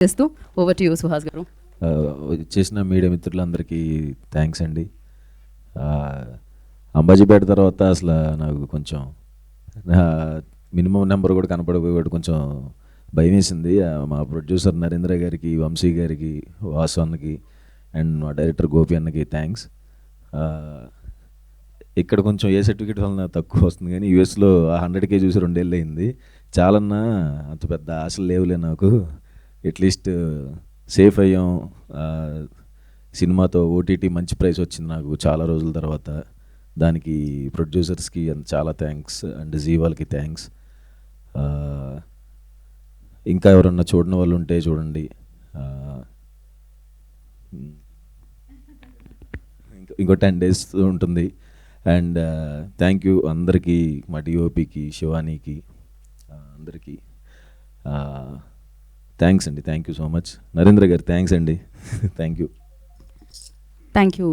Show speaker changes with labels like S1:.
S1: చేస్తూ over to you Suhas గారు.
S2: చేసిన మీడియా మిత్రులందరికీ థ్యాంక్స్ అండి. అంబాజీపేట తర్వాత అసలు నాకు కొంచెం మినిమం నెంబర్ కూడా కనపడకపోయాడు, కొంచెం భయం వేసింది. మా ప్రొడ్యూసర్ నరేంద్ర గారికి, వంశీ గారికి, వాసు అన్నకి అండ్ మా డైరెక్టర్ గోపి అన్నకి థ్యాంక్స్. ఇక్కడ కొంచెం ఏ సర్టిఫికేట్ వలన తక్కువ వస్తుంది, కానీ యూఎస్లో 100K చూసి 2 ఏళ్ళు అయింది. చాలన్నా అంత పెద్ద ఆశలు లేవులే నాకు. అట్లీస్ట్ సేఫ్ అయ్యాం. సినిమాతో ఓటీటీ మంచి ప్రైస్ వచ్చింది నాకు చాలా రోజుల తర్వాత. దానికి ప్రొడ్యూసర్స్కి చాలా థ్యాంక్స్ అండ్ జీవాల్కి థ్యాంక్స్. ఇంకా ఎవరన్నా చూడని వాళ్ళు ఉంటే చూడండి. ఇంకో 10 days ఉంటుంది. అండ్ థ్యాంక్ యూ అందరికీ, మా డిఓపికి, శివానీకి, అందరికీ థ్యాంక్స్ అండి. Thank you so much. Narendra గారు థ్యాంక్స్ అండి. Thank you.